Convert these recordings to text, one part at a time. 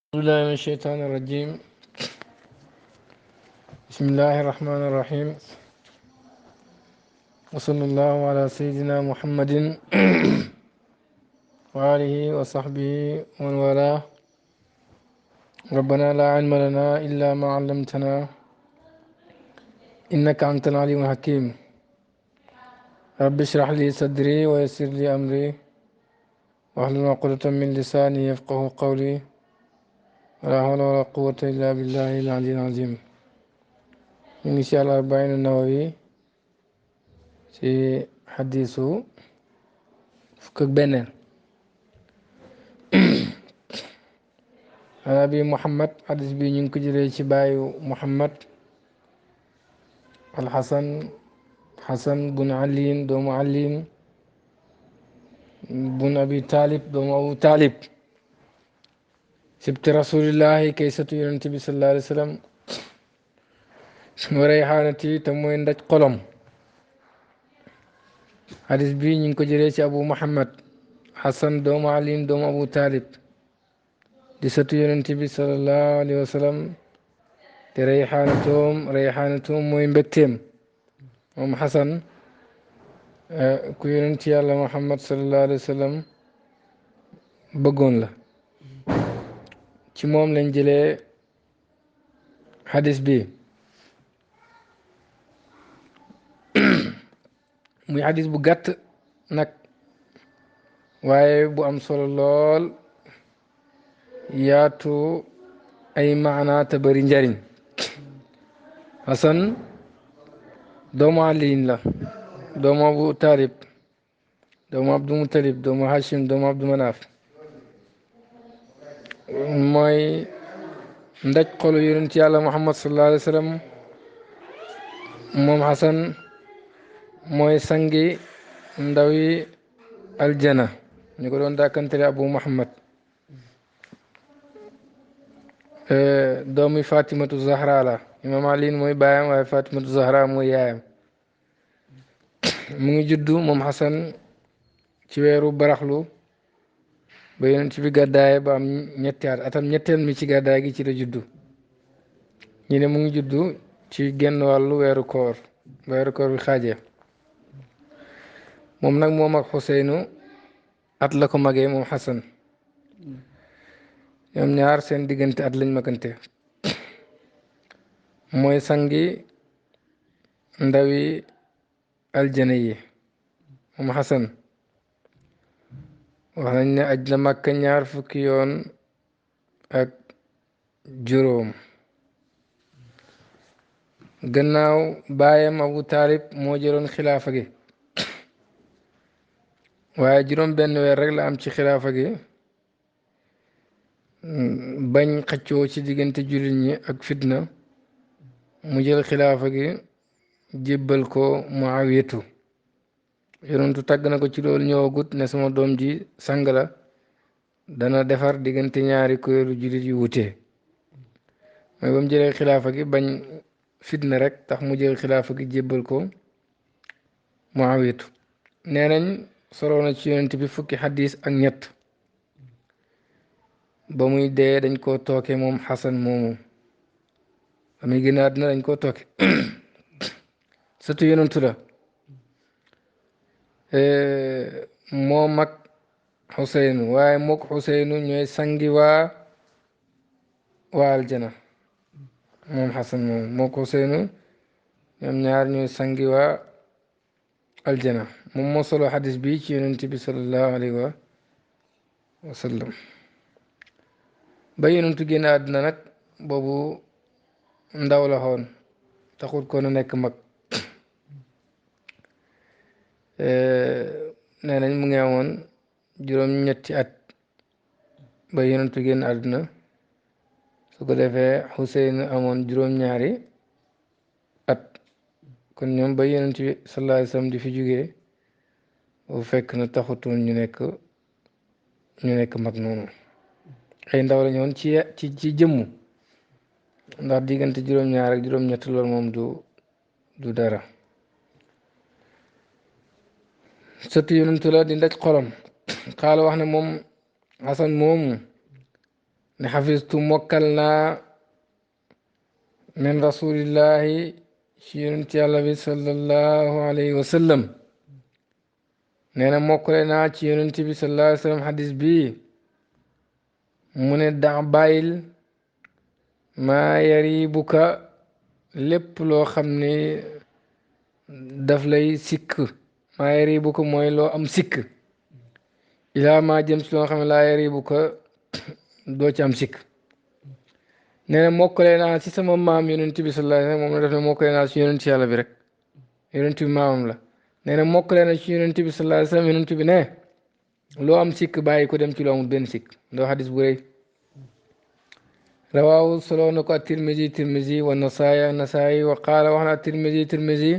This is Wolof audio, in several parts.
أعوذ بالله من الشيطان الرجيم. بسم الله الرحمن الرحيم. وصلى الله على سيدنا محمد وآله وصحبه ومن والاه. ربنا لا علم لنا إلا ما علمتنا إنك أنت العليم الحكيم. رب اشرح لي صدري ويسر لي أمري واحلل عقدة من لساني يفقه قولي ولا حول ولا قوة إلا بالله العلي العظيم. إن شاء الله الأربعين النووي في حديث فكك بنين أبي محمد حديث بي نينكو جري ci baayu Muhammad alxasan xasan bun aliin doomu aliin bun abi taalib doomu abu taalib sibti rasulillahi kay satu yonent bi sallallahu alayhi wa sallam wa rayxaanati te mooy ndaj xolom. xadis bi ñu ngi ko jëlee ci abu muhammad xasan doomu aliin doomu abu taalib di satu yonent bi sallallahu alayhi wa sallam te rayxaanatoom mooy mbégteem moom xasan ku yonent yàlla muhammad sallallahu alayhi wa sallam bëggoon la. ci moom lañ jëlee xadis bi muy xadis bu gàtt nag waaye bu am solo lool yaatu ay maanaa te bari njariñ. Hasan doomu aliin la doomu abu taalib doomu abdu mutalib doomu hashim doomu abdu manaaf mooy ndaj xolu yonent yàlla muhammad sallallahu alayhi wa sallam. moom Hasan mooy sangi ndawi aljana ñu ko doon dàkkantele abu muhammad doomi fatimatu zahra la. imam aliin mooy baayam waaye fatimatu zahra mooy yaayam. mu ngi juddu moom Hasan ci weeru baraxlu ba yonent bi gàddaaye ba am ñetti at atam ñetteel mi ci gàddaay gi ci la juddu. ñu ne mu ngi juddu ci genn wàllu weeru koor bi xaajee. moom nag moom ak Xuseynu at la ko magee moom Hasan. ñoom ñaar seen diggante at lañ magante. mooy sangi ndawi aljana yi moom Hasan. wax nañ ne aj na Makka ñaar fukki yoon ak juróom. gannaaw baayam Abu Taalib moo jëloon xilaafa gi waaye juróom benn weer rek la am ci xilaafa gi bañ xëccoo ci diggante jullit ñi ak fitna mu jël xilaafa gi jébbal ko Muawiyatu. yonentu tàgg na ko ci loolu ñëwagut ne sama doom ji sang la dana defar diggante ñaari kuréelu jullit yu wutee. mooy ba mu jëlee xilaafa gi bañ fitna rek tax mu jël xilaafa gi jébbal ko Muawiyatu. nee nañ soloo na ci yonent bi fukki xadis ak ñett. ba muy dee dañ koo tooke moom Xasan moomu ba muy gën a àddina dañ koo tooke surtout yonentu la. moo mag Xuseynu waaye mook Xuseynu ñooy sangi waa aljana. moom Xasan moom mook Xuseynu ñoom ñaar ñooy sangi waa aljana. moom moo solo xadis bi ci yonent bi sallallahu alayhi wa sallam. ba yonentu génn àddina nag boobu ndaw la xoon taxul ko na nekk mag. nee nañ mu ngi amoon juróom-ñetti at ba yonentu génn àdduna. su ko defee Xuseyn amoon juróom-ñaari at. kon ñoom ba yonent bi sallallahu alayhi wa sallam di fi jógee bu fekk na taxutoon ñu nekk mag noonu. ay ndaw la ñoon ci jëmmu ndax diggante juróom-ñaar ak juróom-ñett loolu moom du dara. sëtu yonentu la di ndaj xolam. xaala wax ne moom Hasan moomu ne xafistu mokkal naa min rasulillahi ci yonent yàlla bi sallallahu alayhi wa sallam nee na mokkale naa ci yonent bi sallallahu alayhi wa sallam xadis bii mu ne dax bàyyil maa yaribuka lépp loo xam ne daf lay sikk maa yaribuka mooy loo am sikk ilaa maa jëm si loo xam ne laa yaribuka doo ci am sikk nee na mokkale naa ci sama maam yonent bi sallallahu alayhi wa sallam moom la def ne mokkale naa ci yonent yàlla bi rek yonent bi maamam la nee na mokkale na ci yonent bi sallallahu alayhi wa sallam yonent bi ne loo am sikk bàyyi ko dem ci loo amul benn sikk ndoo xadis bu rëy rawaahu solo na ko at-Tirmisi wa nasaayi wa qaala wax na at-Tirmisi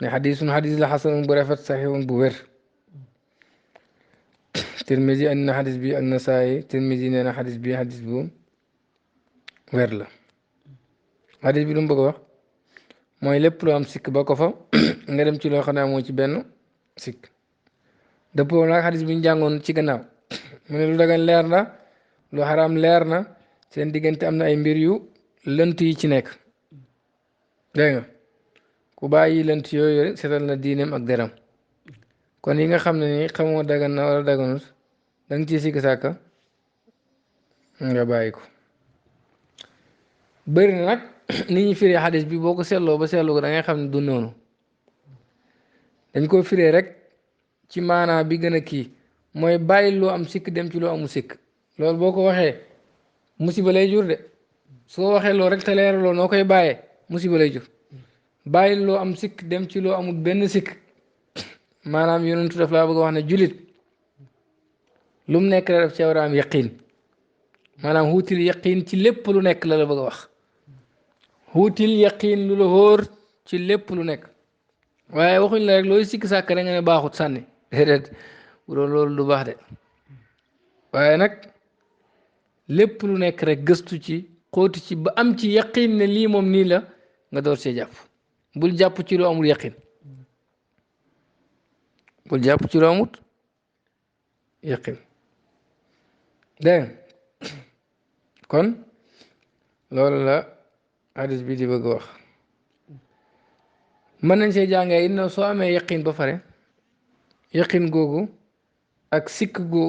ne xadisun xadis la xasanun bu rafet saxiixun bu wér Tirmisi andi na xadis bi ak nasaayi Tirmisi nee na xadis bi xadis bu wér la xadis bi lu mu bëgg a wax mooy lépp loo am sikk ba ko fa nga dem ci loo xam ne amoo ci benn sikk dëppoo nag xadis bi ñu jàngoon ci gannaaw mu ne lu dagan leer na lu xaraam leer na seen diggante am na ay mbir yu lënt yi ci nekk dégg nga ku bàyyi lënt yooyu setal na diineem ak deram kon yi nga xam ne ni xamoo dagan na wala daganut da nga ciy sikk sàkka nga bàyyi ko bëri na nag nit ñi firee xadis bi boo ko seetloo ba seetloo ko da ngay xam ne du noonu dañ koo firee rek ci maanaa bi gën a kii mooy bàyyi loo am sikk dem ci loo amul sikk loolu boo ko waxee musiba lay jur de soo waxee loo rek te leeraloo noo koy bàyyee musiba lay jur bàyyi loo am sikk dem ci loo amul benn sikk maanaam yonentu daf laa bëgg a wax ne julit lu mu nekk la def ci war a am yaqiin maanaam xuutil yaqiin ci lépp lu nekk la la bëgg a wax xuutil yaqiin lu la hóor ci lépp lu nekk waaye waxuñ la rek looy sikk sàkk rek nga ne baaxut sànni déedéet bu doon loolu du baax de waaye nag lépp lu nekk rek gëstu ci xóoti ci ba am ci yaqiin ne lii moom nii la nga door see jàpp bul jàpp ci lu amul yaqiin bul jàpp ci lu amut yaqiin dégg kon loolu la hadis bi di bëgg wax mën nañ see jàngee it na soo amee yaqin ba pare yaqin googu ak sikk gu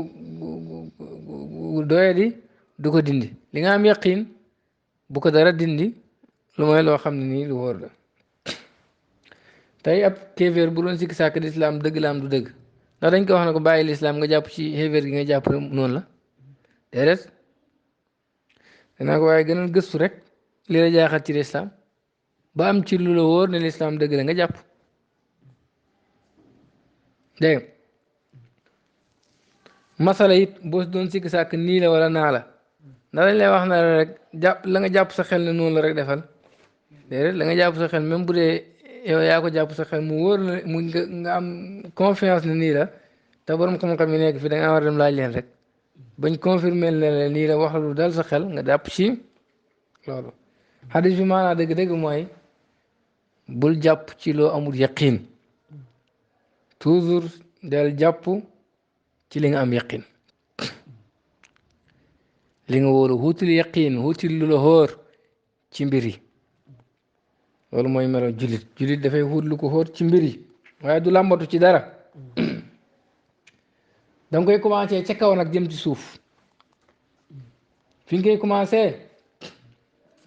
doyadi du ko dindi li nga am yaqin bu ko dara dindi lu mooy loo xam ne nii lu wóor la tey ab kéeféer bu doon sikk sàkk lislaam dëgg la am du dëgg ndax dañ ko wax ne ko bàyyi lislaam nga jàpp ci xéeféer gi nga jàpp noonu la déedéet danaa ko waaye gënal gëstu rek li la jaaxal ci lislaam ba am ci lu la wóor ne lislaam dëgg la nga jàpp dégg masala it boo doon sikk sàkk nii la wala naa la ndax dañ lay wax na la rek jàpp la nga jàpp sa xel ne noonu la rek defal déedéet la nga jàpp sa xel même bu dee yow yaa ko jàpp sa xel mu wóor la mu nga am confiance ne nii la te borom xam-xam yi nekk fi da nga war a dem laaj leen rek bañ confirmer ne la nii la wax lu dal sa xel nga jàpp ci loolu xadis bi maanaa dëgg-dëgg mooy bul jàpp ci loo amul yaqin toujours del jàpp ci li nga am yaqin li nga wóolu wuutil yaqin wuutil lu la xóor ci mbir yi loolu mooy melo julit julit dafay wut lu ko xóor ci mbir yi waaye du làmbatu ci dara danga koy commencé ca kaw nag jëm ci suuf fi nga koy commencé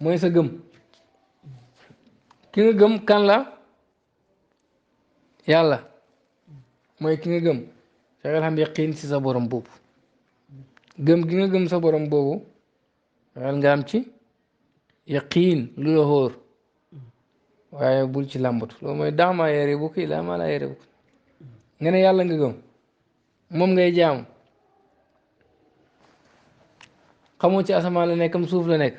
mooy sa gëm ki nga gëm kan la yàlla mooy ki nga gëm fexeel xam yaqiin ci sa borom boobu gëm gi nga gëm sa borom boobu fexeel nga am ci yaqiin lu la xóor waaye bul ci làmbatu loolu mooy daamaa yére bu kii laa maa laa yére bu nga ne yàlla nga gëm moom ngay jaamu xamoo ci asamaan la nekk am suuf la nekk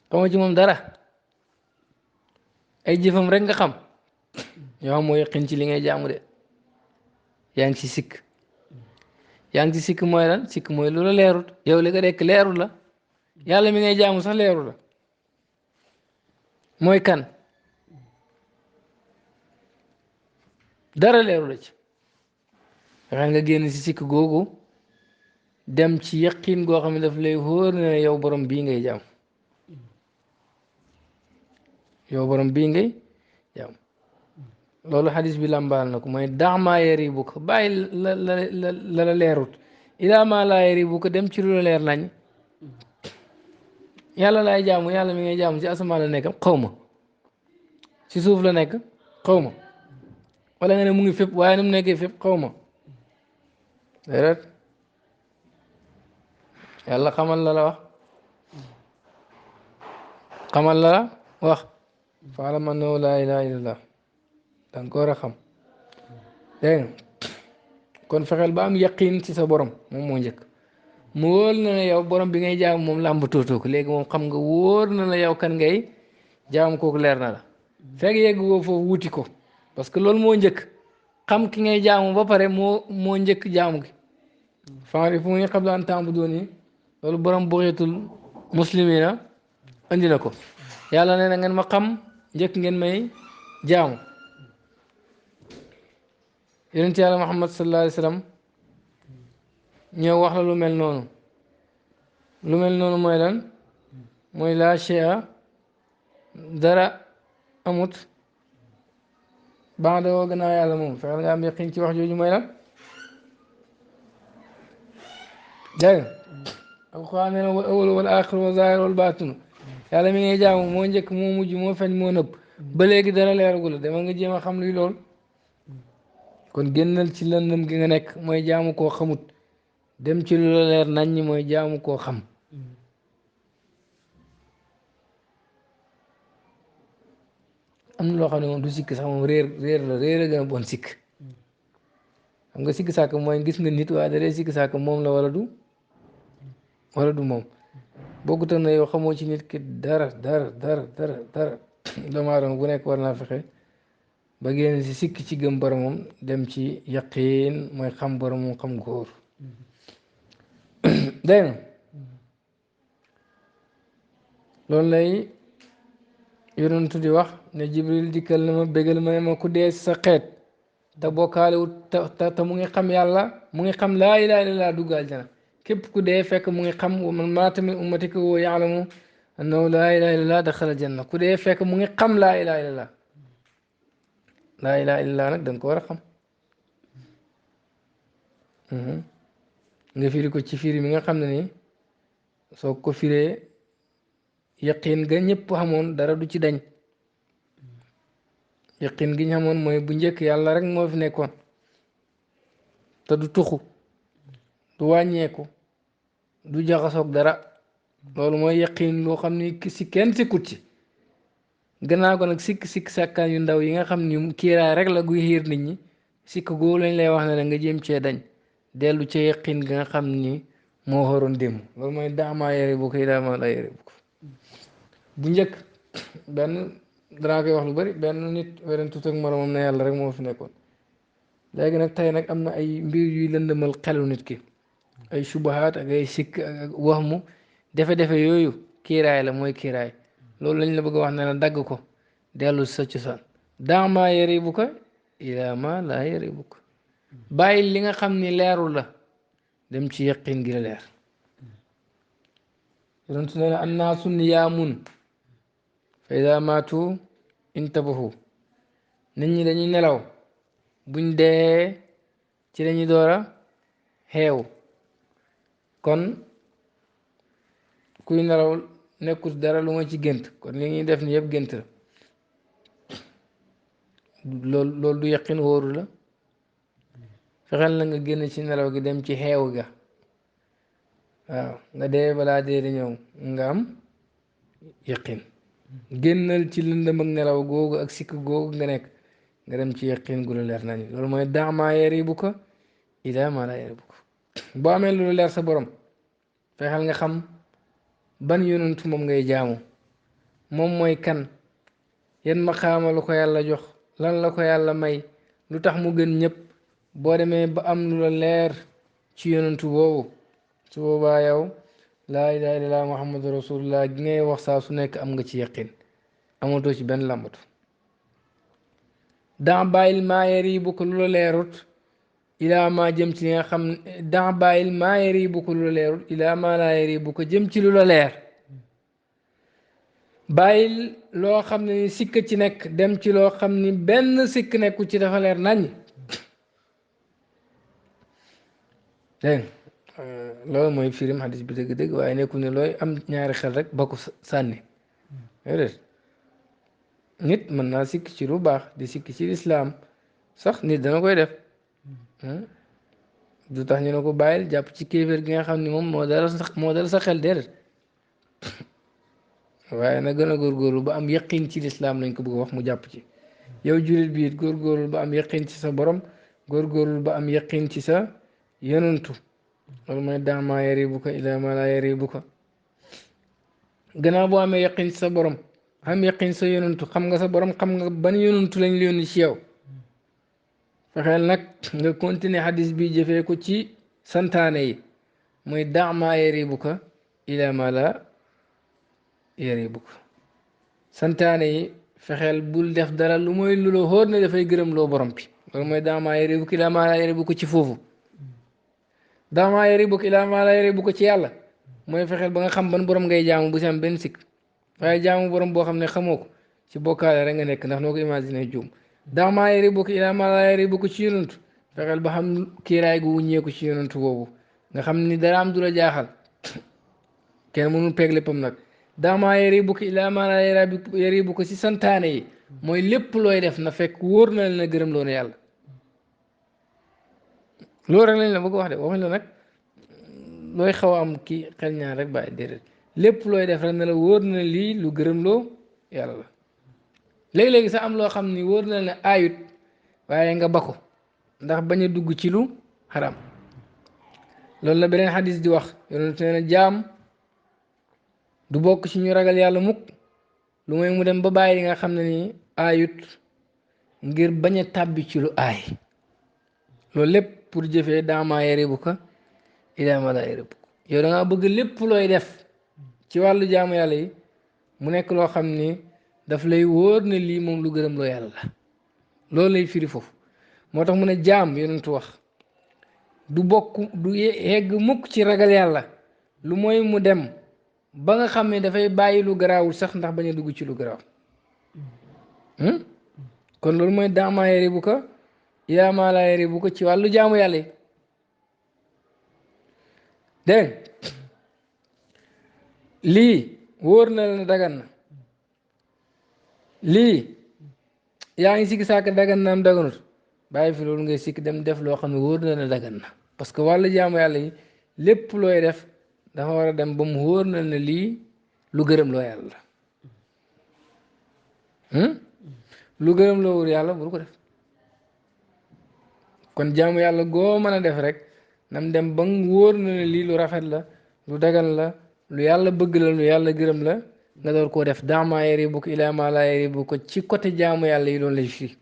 xamoo ci moom dara ay jëfam rek nga xam yoo xam moo yaqin ci li ngay jaamu de yaa ngi ci sikk yaa ngi ci sikk mooy lan sikk mooy lu la leerut yow li nga dekk leerut la yàlla mi ngay jaamu sax leerut la mooy kan dara leeru la ci fexeel nga génn ci sikk googu dem ci yaqin goo xam ne daf lay wóor ne yow borom bii ngay jaam yow borom bii ngay jaam loolu xadis bi làmbaal na ko mooy daamaa yari bu ko bàyyi la leerut ilaa maa laa yari bu ko dem ci lu la leer nañ yàlla laay jaamu yàlla mi ngay jaamu ci asamaan la nekk xaw ma ci suuf la nekk xaw ma wala nga ne mu ngi fépp waaye nu mu nekkee fépp xaw ma déedéet yàlla xamal la wax xamal la wax faalam annahu laa ilaaha illallah danga ko war a xam dégg nga kon fexeel ba am yaqin ci sa borom moom moo njëkk mu wóor na la yow borom bi ngay jaam moom làmb tootoo ko léegi moom xam nga wóor na la yow kan ngay jaam kooku leer na la fekk yegg woo foofu wuti ko parce que loolu moo njëkk xam ki ngay jaamu ba pare moo njëkk jaamu gi fa'rifuunii qabla an ta'buduunii loolu borom bughyatul muslimiina andi na ko yàlla nee na ngeen ma xam njëkk ngeen may jaamu yonent yàlla Muhammad sallallahu alayhi wa sallam ñëw wax la lu mel noonu mooy lan mooy laa shay'a dara amut ba'da woo gannaaw yàlla moom fexeel nga am yaqin ci wax jooju mooy lan dégg nga alquran nee na wal awwal wal aaxir wal zaahir wal baatin yàlla mi ngay jaamu moo njëkk moo mujj moo feeñ moo nëbb ba léegi dara leeragul demal nga jéem a xam luy lool kon génnal ci lëndëm gi nga nekk mooy jaamu koo xamut dem ci lu la leer nañ ñi mooy jaamu koo xam am na loo xam ne moom du sikk sax moom réer la réer a gën a bon sikk xam nga sikk sàkk mooy gis nga nit waaye da dee sikk sàkk moom la wala du moom bokkut na yow xamoo ci nit ki dara doomu aadama bu nekk war naa fexe ba génn si sikk ci gëm boromam dem ci yaqiin mooy xam boromam xam góor dégg nga loolu lay yonentu di wax ne Jibril dikkal na ma bégal ma ne ma ku dee sa xeet te bokkaalewut te mu ngi xam yàlla mu ngi xam laa ilaaha illallaah dugg aljana képp ku dee fekk mu ngi xam wa man maata min ummatika wa yaalamu annahu laa ilaaha illallaah daxala janna ku dee fekk mu ngi xam laa ilaaha illallaah laa ilaaha illallaah nag da nga ko war a xam nga firi ko ci firi mi nga xam ne ni soo ko firee yaqin ga ñëpp xamoon dara du ci dañ yaqin gi ñu xamoon mooy bu njëkk yàlla rek moo fi nekkoon te du tuxu du wàññeeku du jaxasoog dara loolu mooy yaqin loo xam ni si kenn sikkut ci gannaaw ko nag sikk sàkkaan yu ndaw yi nga xam ni kiiraay rek la guy xiir nit ñi sikk googu lañ lay wax ne la nga jéem cee dañ dellu ca yaqin ga nga xam ni moo xoroon démb loolu mooy daamaa yare bu ko yi daamaa la yare bu ko bu njëkk benn danaa koy wax lu bari benn nit weren tut ak moromam ne yàlla rek moo fi nekkoon léegi nag tey nag am na ay mbir yuy lëndëmal xelu nit ki ay subahaat ak ay sikk ak wax mu defe-defe yooyu kiiraay la mooy kiiraay loolu lañ la bëgg a wax ne la dagg ko dellu sa cosaan daamaa yare bu ko ilaa ma laa yare bu ko bàyyi li nga xam ni leerul la dem ci yaqin gi la leer yonentu nee na annaasu niyaamun fa ida maatu intabahu nit ñi dañuy nelaw buñ dee ci lañuy door a xeew kon kuy nelaw nekkul dara lu ma ci gént kon li ñuy def ni yëpp gént la loolu du yaqin wóoru la fexeel na nga génn ci nelaw gi dem ci xeew ga waaw nga dee balaa dee di ñëw nga am yaqin génnal ci lëndëm ak nelaw googu ak sikk googu nga nekk nga dem ci yaqin gu la leer nañ loolu mooy daamaa yariibuka ilaa maa laa yariibuka boo amee lu leer sa borom fexeel nga xam ban yonent moom ngay jaamu moom mooy kan yan maqaama lu ko yàlla jox lan la ko yàlla may lu tax mu gën ñëpp boo demee ba am lu la leer ci yonentu boobu su boobaa yow laa ilaaha illallaah muhammadu rasulullah gi ngay wax saa su nekk am nga ci yaqin amatoo ci benn làmbatu daa bàyyil maa yariibuka lu la leerut ilaa maa jëm ci li nga xam dans bàyyil maa yari bu ko lu la leerul ilaa maa laa yari bu ko jëm ci lu la leer bàyyil loo xam ne ni sikk ci nekk dem ci loo xam ni benn sikk nekku ci dafa leer naññ dégg loolu mooy firim xadis bi dëgg-dëgg waaye nekkul ne looy am ñaari xel rek ba ko sànni nit mën naa sikk ci lu baax di sikk ci lislaam sax nit dana koy def du tax ñu ne ko bàyyil jàpp ci kéeféer gi nga xam ni moom moo dal sa xel déedéet waaye na gën a góorgóorlu ba am yaqin ci lislaam lañ ko bëgg wax mu jàpp ci yow jullit bi it góorgóorlu ba am yaqin ci sa borom góorgóorlu ba am yaqin ci sa yonantu loolu mooy daamaa yaribuka ilaa maa laa yaribuka gannaaw boo amee yaqin ci sa borom am yaqin sa yonantu xam nga sa borom xam nga ban yonantu lañ yónni ci yow fexeel nag nga continuer xadis bi jëfee ko ci santaane yi mooy daamaa yaribuka ilaa maa laa yaribuka santaane yi fexeel bul def dara lu mooy lu la xóor ne dafay gërëm loo borom bi loolu mooy daamaa yaribuka ilaa maa laa yaribuka ci foofu daamaa yaribuka ilaa maa laa yaribuka ci yàlla mooy fexeel ba nga xam ban borom ngay jaamu bu si am benn sikk waaye jaamu borom boo xam ne xamoo ko ci bokkaale rek nga nekk ndax noo ko imaginer juum daamaa yaribuka ilaa maa laa yaribuka ci yonantu fexeel ba xam kiiraay gu wuññeeku ci yonantu boobu nga xam ni dara am du la jaaxal kenn mënul peeg léppam nag daamaa yaribuka ilaa maa laa yaribuka ci santaane yi mooy lépp looy def na fekk wóor na la gërëm loo ne yàlla loolu rek lañ la bëgg wax de waxuñ la nag looy xaw a am kii xel ñaar rek bàyyi déedéet lépp looy def rek ne la wóor na lii lu gërëm loo yàlla la léegi-léegi sax am loo xam ni wóor na ne aayut waaye nga ba ko ndax bañ a dugg ci lu xaram loolu la beneen xadis di wax yonent nee na jaam du bokk ci ñu ragal yàlla mukk lu mooy mu dem ba bàyyi li nga xam ne ni aayut ngir bañ a tàbbi ci lu aay loolu lépp pour jëfee daamaa yaribuka ilaa maa laa yaribuka yow da ngaa bëgg lépp looy def ci wàllu jaamu yàlla yi mu nekk loo xam ni daf lay wóor ne lii moom lu gërëm loo yàlla la loolu lay firi foofu moo tax mu ne jaam yonentu wax du bokk du yegg mukk ci ragal yàlla lu mooy mu dem ba nga xam ne dafay bàyyi lu garaawul sax ndax bañ a dugg ci lu garaaw kon loolu mooy daamaa yaribuka ilaa maa laa yaribuka ci wàllu jaamu yàlla yi dégg lii wóor na la ne dagan na lii yaa ngi sikki sàkk dagan na am daganut bàyyi fi loolu ngay sikki dem def loo xam ne wóor na la ne dagan na parce que wàllu jaamu yàlla yi lépp looy def dafa war a dem ba mu wóor na ne lii lu gërëm loo yàlla la lu gërëm loo wóor yàlla bul ko def kon jaamu yàlla goo mën a def rek nam dem ba mu wóor na ne lii lu rafet la lu dagan la lu yàlla bëgg la lu yàlla gërëm la nga door koo def daamaa yaribuka ilaa maa laa yaribuka ci côté jaamu yàlla yi doon lay firi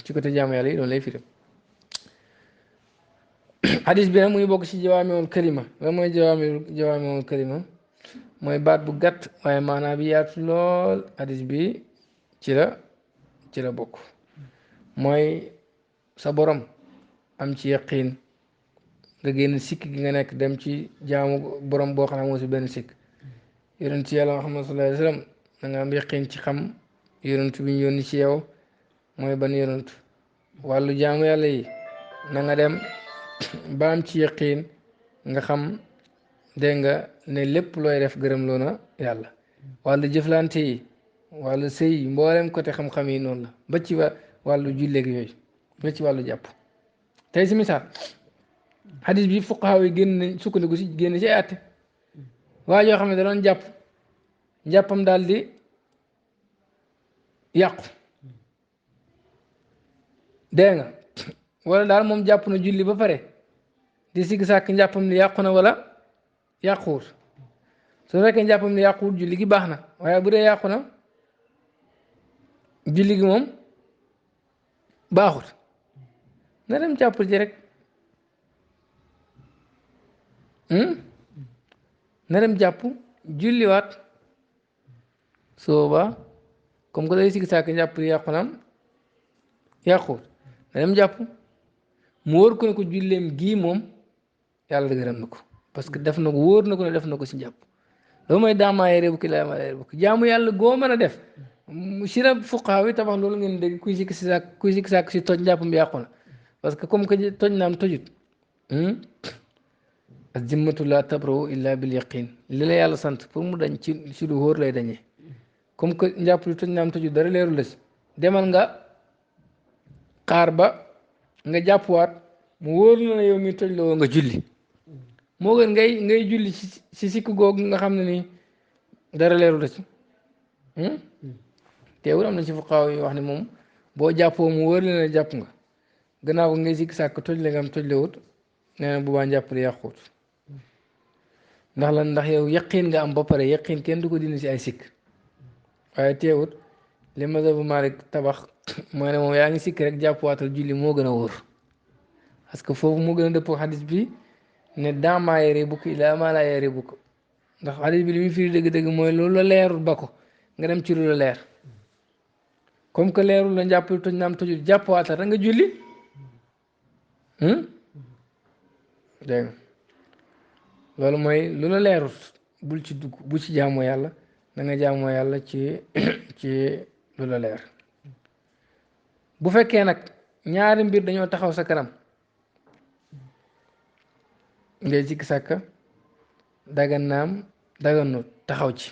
ci côté jaamu yàlla yi doon lay firi hadis bi nag muy bokk ci jawaamiul kalima la mooy jawaamiul kalima mooy baat bu gàtt waaye maanaa bi yaatu lool hadis bi ci la bokk mooy sa borom am ci yaqiin nga génn sikk gi nga nekk dem ci jaamu borom boo xam ne moo si benn sikk yonent ci yàlla Muhammad sallallahu alayhi wa sallam da nga am yaqiin ci xam yonent bi ñu yónni ci yow mooy ban yonent wàllu jaamu yàlla yi na nga dem ba am ci yaqiin nga xam dégg nga ne lépp looy def gërëm loo na yàlla wàllu jëflante yi wàllu sëy mboolem côté xam-xam yi noonu la ba ci wàllu julleeg yooyu ba ci wàllu jàpp tey si misaal xadis bi fuqahaa yi génn nañ sukkandiku si génn ci ay àtte waa joo xam ne da doon jàpp njàppam daal di yàqu dégg nga wala daal moom jàpp na julli ba pare di sigg sàkk njàppam li yàqu na wala yàquwut su fekkee njàppam li yàquwut julli gi baax na waaye bu dee yàqu na julli gi moom baaxut na dem jàpp ci rek na dem jàpp julliwaat sooba comme que day sigg sàkk njàpp li yàqu na yàquwut na dem jàpp mu wóor ko ne ko julleem gii moom yàlla gërëm na ko parce que def na ko wóor na ko ne def na ko si jàpp loolu mooy daamaa yere bu ki laa ma yere bu ki jaamu yàlla goo mën a def si la fuqaa yi tabax loolu ngeen dégg kuy sikki sàkk si toj njàpp mi yàqu na parce que comme que toj naam tojut az-zimmatu laa tabra'u illa bil yaqin li la yàlla sant pour mu dañ ci lu wóor lay dañee comme que njàpp li toj naam tojut dara leeru la si demal nga xaar ba nga jàppuwaat mu wóor na yow mi toj la woo nga julli moo gën ngay julli si sikk googu nga xam ne nii dara leeru la si teewul am na ci fuqaaw yi wax ne moom boo jàppoo mu wóor la ne jàpp nga gannaaw ko ngay sikk sàkk toj la nga am toj la wut nee na bu baa njàppale yàquut ndax lan ndax yow yaqiin nga am ba pare yaqiin kenn du ko dindi si ay sikk waaye teewut li mazhabu Maalik tabax mooy ne moom yaa ngi sikk rek jàppuwaatal julli moo gën a wóor parce que foofu moo gën a dëppoo xadis bi ne daamaa yere bukk ilaa maa laa yere bukk ndax xadis bi li muy firi dëgg-dëgg mooy loolu la leerul ba ko nga dem ci lu la leer comme que leerul la njàppali toj naam tojul jàppuwaatal rek nga julli dégg loolu mooy lu la leerut bul ci dugg bu ci jaamoo yàlla da nga jaamoo yàlla ci lu la leer bu fekkee nag ñaari mbir dañoo taxaw sa kanam ngay sikki sàkka dagan naam daganut taxaw ci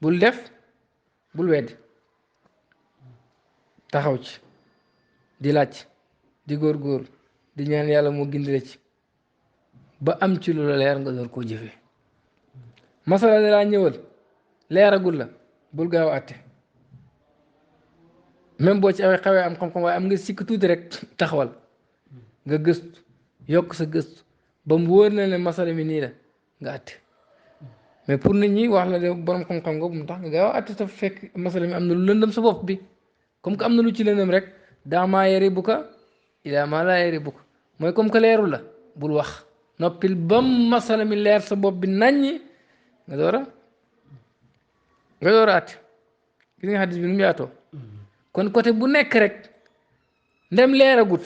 bul def bul weddi taxaw ci di laaj di góor-góor di ñaan yàlla moo gindile ci ba am ci lu la leer nga door koo jëfee masala dalaa ñëwal leeragul la bul gaaw àtte même boo ci awee xawee am xam-xam waaye am nga sikk tuuti rek taxawal nga gëstu yokk sa gëstu ba mu wóor na ne masala mi nii la nga àtte mais pour nit ñi wax la de borom xam-xam nga bu mu tax nga gaaw àtte te fekk masala mi am na lu lëndëm sa bopp bi comme que am na lu ci lëndëm rek daa maa yere bu ka ilaa maa laa yere bu ka mooy comme que leerul la bul wax noppil ba masala mi leer sa bopp bi naññi nga door a àtte gis nga xadis bi nu mu yaatoo kon côté bu nekk rek ndem leeragut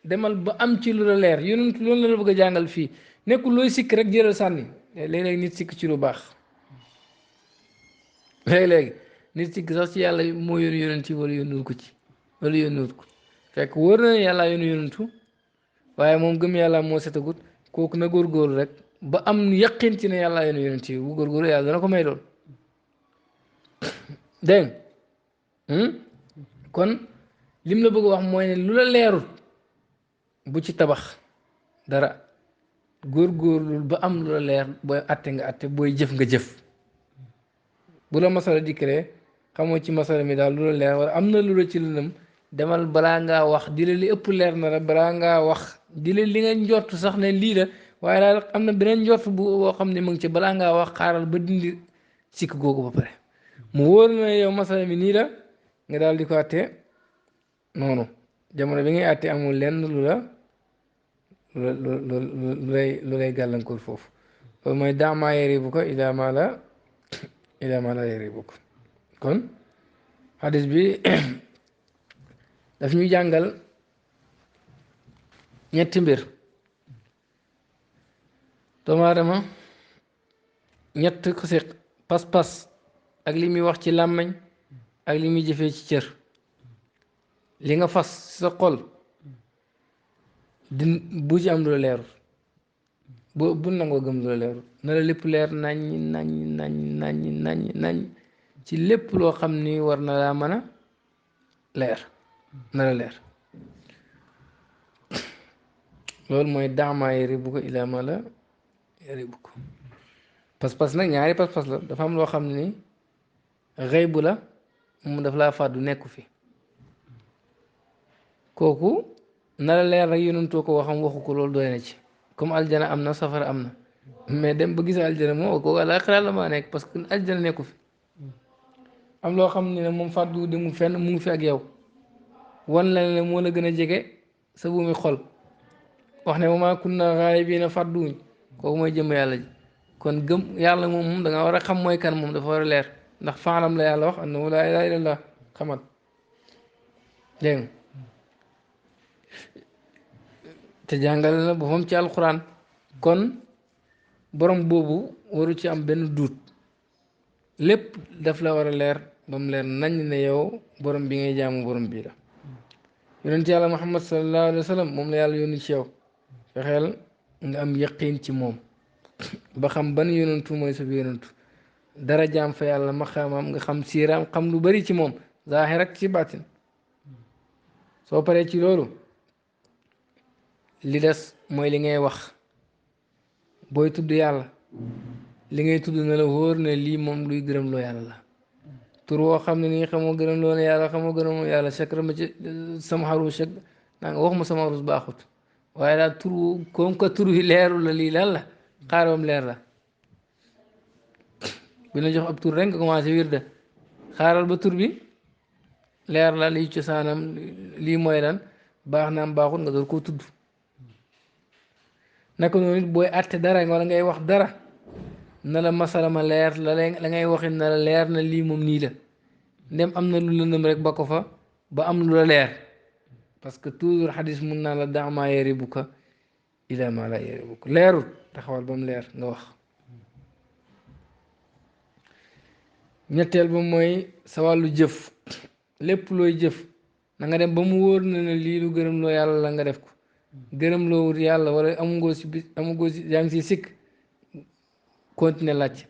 demal ba am ci lu la leer yonent loolu la bëgg a jàngal fii nekkul looy sikk rek jëlal sànni léeg-léeg nit sikk ci lu baax léeg-léeg nit sikk sax ci yàlla moo yónni yonent yi wala yónnuwul ko ci wala yónnuwul ko fekk wóor na ne yàlla yónni yonentu waaye moom gëm yàlla moo setagut kooku na góorgóorlu rek ba am yaqin ci ne yàlla yónni yonent yi bu góorgóorlu yàlla dana ko may lool dégg kon lim la bëgg a wax mooy ne lu la leerul bu ci tabax dara góorgóorlu ba am lu la leer booy atte nga atte booy jëf nga jëf bu la masala dikkalee xamoo ci masala mi daal lu la leer wala am na lu la ci lëndëm demal balaa ngaa wax di la li ëpp leer na la balaa ngaa wax di la li nga njort sax ne lii la waaye daal am na beneen njort bu boo xam ne mu ngi ci balaa ngaa wax xaaral ba dindi sikk googu ba pare mu wóor na yow masala mi nii la nga daal di ko àtte noonu jamono bi ngay àtte amul lenn lu lay gàllankoor foofu loolu mooy daamaa yere bu ko ilaa maa la yere bu ko kon xadis bi daf ñu jàngal ñetti mbir doomu aadama ñett ko si pas-pas ak li muy wax ci làmmañ ak li muy jëfee ci cër li nga fas sa xol bu ci am lu la leerul bu nangoo gëm lu la leerul na la lépp leer nañ ci lépp loo xam ni war na laa mën a leer na la leer loolu mooy daamaa yere bu ko ilaa ma la yere bu ko pas-pas nag ñaari pas-pas la dafa am loo xam ne ni xëy bu la mu daf laa fàddu nekku fi kooku na la leer rek yonentoo ko waxam waxu ko loolu doy na ci comme aljana am na safara am na mais dem ba gis aljana moo kooku àllaaxira la maa nekk parce que aljana nekku fi am loo xam ne moom fàddu demul fenn mu ngi fi ak yow wan la ne moo la gën a jege sa buumi xol wax ne wa maa kunna gaa'ibiina fàdduwuñ kooku mooy jëm yàlla ji kon gëm yàlla moom da nga war a xam mooy kan moom dafa war a leer ndax faalam la yàlla wax annahu laa ilaaha illallah xamal dégg te jàngale na boppam ci alquran kon borom boobu waru ci am benn duut lépp daf la war a leer ba mu leer nañ ne yow borom bi ngay jaamu borom bii la yonent yàlla muhammad sallallahu alayhi wa sallam moom la yàlla yónni ci yow fexeel nga am yaqiin ci moom ba xam ban yonentu mooy sa yonentu dara jaam fa yàlla maqaamam nga xam siiraam xam lu bari ci moom zaahir ak ci baatin soo paree ci loolu li des mooy li ngay wax booy tudd yàlla li ngay tudd na la wóor ne lii moom luy gërëm loo yàlla la tur woo xam ne nii xamoo gërëm loo ne yàlla xamoo gërëm loo yàlla chakra ma ci sama xaru chak naa nga wax ma sama xarus baaxut waaye daal tur comme que tur yi leerul la lii lan la xaaral leer la bi la jox ab tur rek nga commencé wirda xaaral ba tur bi leer la liy cosaanam lii mooy lan baax naam baaxut nga door koo tudd naka noonu it booy àtte dara wala ngay wax dara na la masala ma leer la ngay waxin na la leer na lii moom nii la ndem am na lu lëndëm rek ba ko fa ba am lu la leer parce que toujours xadis mun naa la daamaa yaribuka ila ma la yaribuka leerul taxawal ba mu leer nga wax ñetteel ba mooy sa wàllu jëf lépp looy jëf na nga dem ba mu wóor na ne lii lu gërëm loo yàlla la nga def ko gërëm loo wut yàlla wala amugoo si yaa ngi si sikk continuer laaj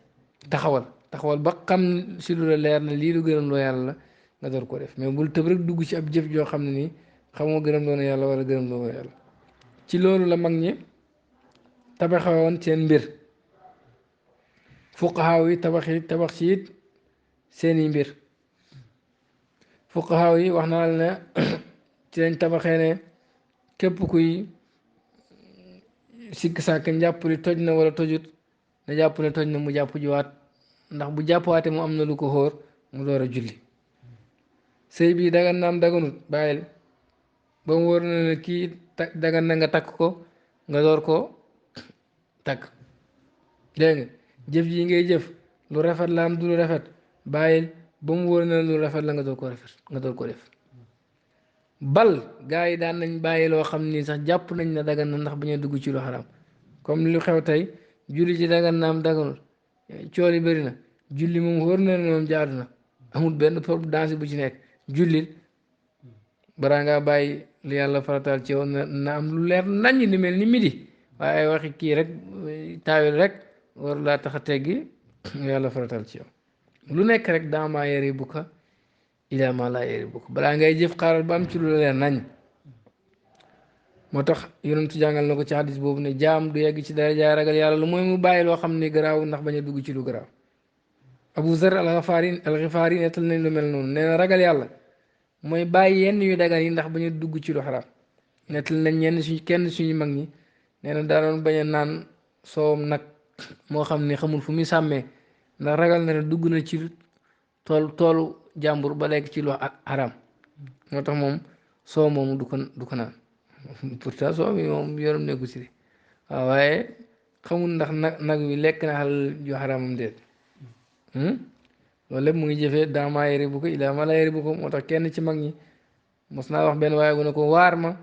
taxawal ba xam si lu la leer na lii lu gërëm loo yàlla la nga door ko def mais bul tëb rek dugg ci ab jëf joo xam ne nii xamoo gërëm loo na yàlla wala gërëm loo yàlla ci loolu la mag ñi tabaxewoon seen mbir fuqahaaw yi tabax ci it seeni mbir fuqahaaw yi wax naa la ne ci lañ tabaxee ne képp kuy sikk sàkk njàpp li toj na wala tojut na jàpp ne toj na mu jàpp jiwaat ndax bu jàppaate mu am na lu ko xóor mu door a julli sëy bii dagan naam daganut bàyyil ba mu wóor na ne kii dagan na nga takk ko nga door ko takk dégg nga jëf ji ngay jëf lu rafet la am du lu rafet bàyyil ba mu wóor na lu rafet la nga door ko rafet nga door ko def bal gaa yi daan nañ bàyyi loo xam ni sax jàpp nañ na dagan na ndax bañ a dugg ci lu xaram comme lu xew tey julli ci dagan naam daganul cool yi bëri na julli moom wóor na ne moom jaadu na amul benn problème danse bu ci nekk jullil balaa ngaa bàyyi li yàlla farataal ci yow na am lu leer naññ ni mel ni midi waaye waxi kii rek taawil rek war laa tax a teggi yàlla farataal ci yow lu nekk rek daamaa yari bu ka ilaa maa laa yari bu ko balaa ngay jëf xaaral ba am ci lu la leer nañ moo tax yonentu jàngal na ko ci hadis boobu ne jaam du yegg ci daraja ragal yàlla lu mooy mu bàyyi loo xam ne garaaw ndax bañ a dugg ci lu garaaw Abu Zar al-Xifaari nettal nañ lu mel noonu nee na ragal yàlla mooy bàyyi yenn yu dagan yi ndax bañ a dugg ci lu xaraam nettal nañ kenn suñu mag ñi nee na daanoon bañ a naan soowam nag moo xam ne xamul fu muy sàmmee ndax ragal na ne dugg na ci toolu jàmbur ba lekk ci lu xaraam moo tax moom soow moomu du ko naan pourtant soow mi moom yorom nekku si waaw waaye xamul ndax nag wi lekk na xalal ju xaraamam déet loolu lépp mu ngi jëfee daamaa yari bu ko ilaa ma la yari bu ko moo tax kenn ci mag ñi mos naa wax benn waaye bu ne ko waar ma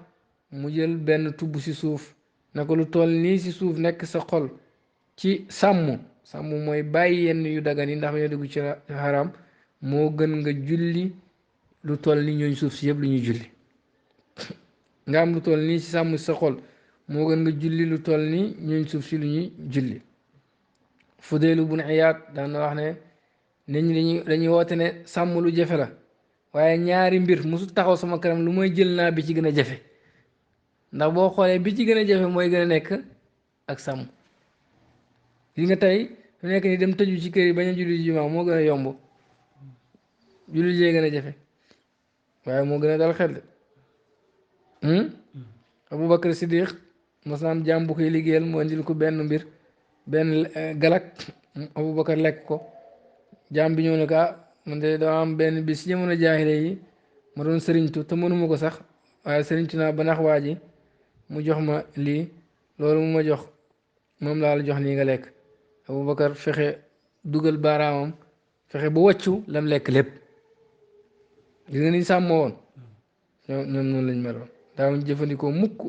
mu jël benn tubb si suuf na ko lu toll nii si suuf nekk sa xol ci sàmm mooy bàyyi yenn yu dagan yi ndax bañ a dugg ci xaraam moo gën nga julli lu toll ni ñooñ suuf si yëpp lu ñuy julli nga am lu toll nii si sàmm sa xol moo gën nga julli lu toll ni ñooñ suuf si lu ñuy julli Fudaylu bun Iyaad daan na wax ne nit ñi dañuy woote ne sàmm lu jafe la waaye ñaari mbir musu taxaw sama kanam lu mooy jël naa bi ci gën a jafe ndax boo xoolee bi ci gën a jafe mooy gën a nekk ak sàmm li nga tey su nekk ni dem tëju ci kër yi bañ a julli jumaa moo gën a yomb julli jee gën a jafe waaye moo gën a dal xel de Abubakar Siddiq mos na am jaam bu koy liggéeyal mu indil ko benn mbir benn galak Abubakar lekk ko jaam bi ñëw ne ko man de dama am benn bis ci jamono jaahile yi ma doon sëriñtu te mënuma ko sax waaye sëriñtu naa ba nax waa ji mu jox ma lii loolu mu ma jox moom laa la jox nii nga lekk Abubakar fexe dugal baaraamam fexe ba wàccu lam lekk lépp gis nga ni sàmmoo woon ñoom noonu lañ meloon daawuñ jëfandikoo mukk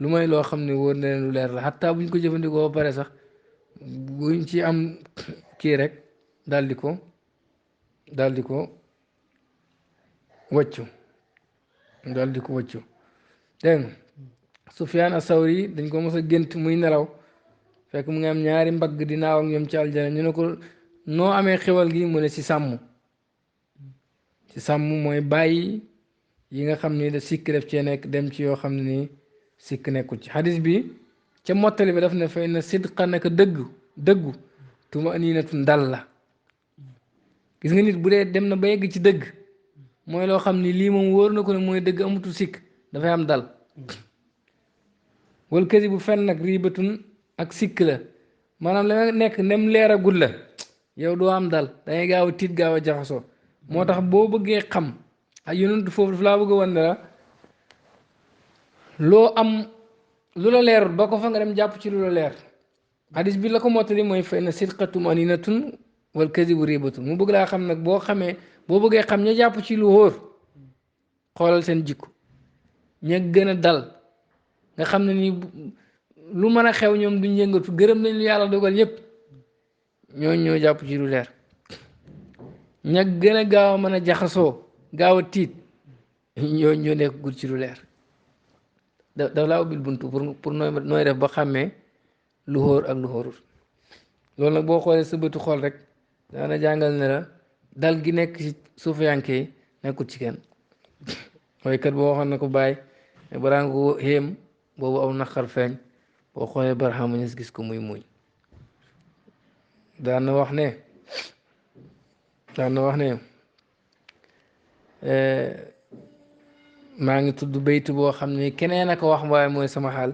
lu may loo xam ne wóor na leen lu leer la xataa buñ ko jëfandikoo ba pare sax buñ ci am kii rek daal di ko daal di ko wàccu daal di ko wàccu dégg nga Sufyaan Asawri dañ ko mos a gént muy nelaw fekk mu ngi am ñaari mbagg di naaw ak ñoom ci aljana ñu ne ko noo amee xewal gi mu ne ci sàmm ci sàmm mooy bàyyi yi nga xam ni da sikk def cee nekk dem ci yoo xam ne nii sikk nekkul ci xadis bi ca mottali bi daf ne fay na sidqa naka dëggu tuma aniinatu dal la gis nga nit bu dee dem na ba yegg ci dëgg mooy loo xam ni lii moom wóor na ko ne mooy dëgg amutul sikk dafay am dal wal kësi bu fen nag riibatun ak sikk la maanaam la nga nekk nem leeragul la yow doo am dal dangay gaaw a tiit gaaw a jaxasoo moo tax boo bëggee xam ak yonent foofu daf laa bëgg a wan ne la loo am lu la leerul ba ko fa nga dem jàpp ci lu la leer hadis bi la ko mottali mooy fay na sidqatum aninatun wal kadibu ribatun mu bëgg laa xam nag boo xamee boo bëggee xam ña jàpp ci lu wóor xoolal seen jikko ña gën a dal nga xam ne nii lu mën a xew ñoom duñ yëngatu gërëm nañ lu yàlla dogal ñëpp ñoo jàpp ci lu leer ña gën a gaaw a mën a jaxasoo gaaw a tiit ñoo nekk gul ci lu leer daf laa ubbil buntu pour nooy def ba xàmmee lu xóor ak lu xóorul loolu nag boo xoolee sa bëtu xool rek daana jàngal ne la dal gi nekk ci suufiyanke yi nekkul ci kenn mooy kat boo waxoon na ko bàyyi balaa nga ko xéem boobu aw naqar feeñ boo xoolee Barhama Ñas gis ko muy muñ daan na wax ne maa ngi tudd baytu boo xam ne keneen a ko wax waaye mooy sama xaal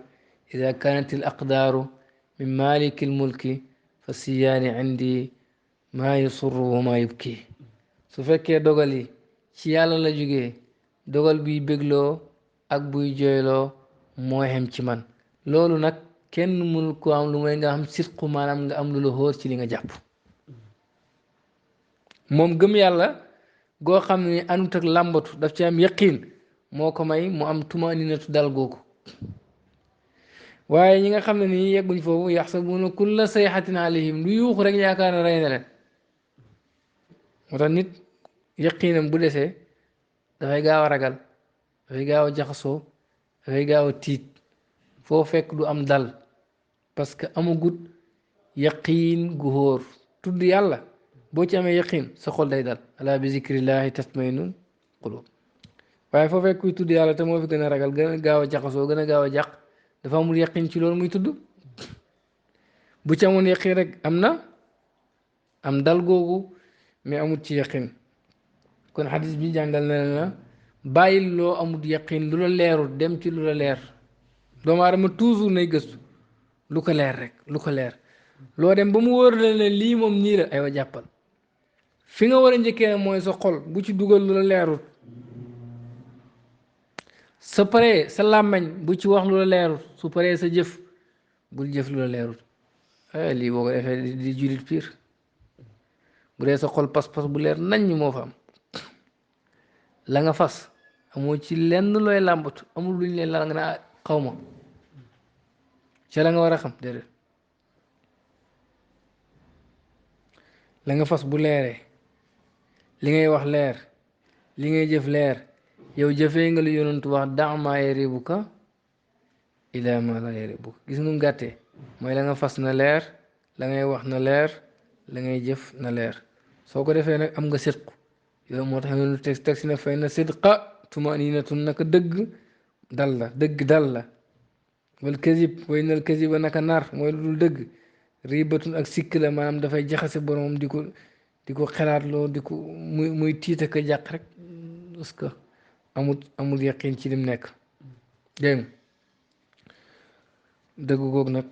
ida kanat al aqdaaru min maliki al mulki fa siyaani indi maa yusurru wa maa yubki su fekkee dogal yi ci yàlla la jógee dogal buy bégloo ak buy jooyloo moo xem ci man loolu nag kenn mënul ko am lu may nga xam sitqu maanaam nga am lu la xóor ci li nga jàpp moom gëm yàlla goo xam ne anut ak làmbatu daf ci am yaqiin moo ko may mu am tumaninatu dal googu waaye ñi nga xam ne nii yegguñ foofu yaxsabuuna kulla sayxatin alayhim lu yuuxu rek yaakaar na rey na leen moo tax nit yaqiinam bu desee dafay gaaw a ragal dafay gaaw a jaxasoo dafay gaaw a tiit foo fekk du am dal parce que amagut yaqiin gu hóor tudd yàlla boo ci amee yaqiin sa xol day dal ala bi zikrillahi tatmainul qulub waaye foo fekk kuy tudd yàlla te moo fi gën a ragal gën a gaaw a jaxasoo gën a gaaw a jàq dafa amul yaqiin ci loolu muy tudd bu ci amoon yaqiin rek am na am dal googu mais amut ci yaqiin kon xadis bi jàngal na la bàyyil loo amut yaqiin lu la leerul dem ci lu la leer doomu aadama toujours nay gëstu lu ko leer rek lu ko leer loo dem ba mu wóor la ne lii moom nii la aywa jàppal fi nga war a njëkkee mooy sa xol bu ci dugal lu la leerul sa paree sa làmmañ bu ci wax lu la leerul su paree sa jëf bul jëf lu la leerul lii boo ko defee di julit pire bu dee sa xol pas-pas bu leer naññ moo fa am la nga fas amoo ci lenn looy làmbatu amul luñ leen la nga ne xaw ma ca la nga war a xam déedéet la nga fas bu leeree li ngay wax leer li ngay jëf leer yow jëfee nga lu yonantu wax dama yaribuka ila ma la yaribuka gis nga gàttee mooy la nga fas na leer la ngay wax na leer la ngay jëf na leer soo ko defee nag am nga sidqu yow moo tax yoonu teg si na fay na sidqa tumaninatun naka dëgg dal la wal kazib way nal kaziba naka nar mooy lu dul dëgg ribatun ak sikk la maanaam dafay jaxase boromam di ko xelaatloo di ko muy tiita ka jàq rek parce que amul yaqin ci lim nekk dégg dëgg googu nag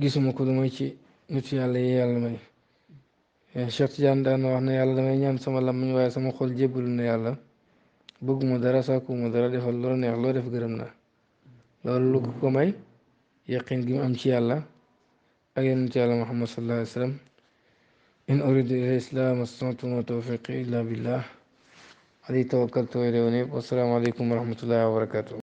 gisuma ko lu may ci nitu yàlla yi yàlla may Cheikh Tidiane daan na wax ne yàlla damay ñaan sama làmmiñ waaye sama xol jébbalu na yàlla bëgguma dara sàkkuma dara defal loo neex loo def gërëm na loolu lu ko may yaqin gi mu am ci yàlla ak yonent yàlla Muhammad sallallahu alayhi wa sallam in uridu ila islam astata'tu ma tawfiqi illa billah alayhi tawakkaltu wa ilayhi unib wassalaamu aleykum wa rahmatullahi wa barakatuh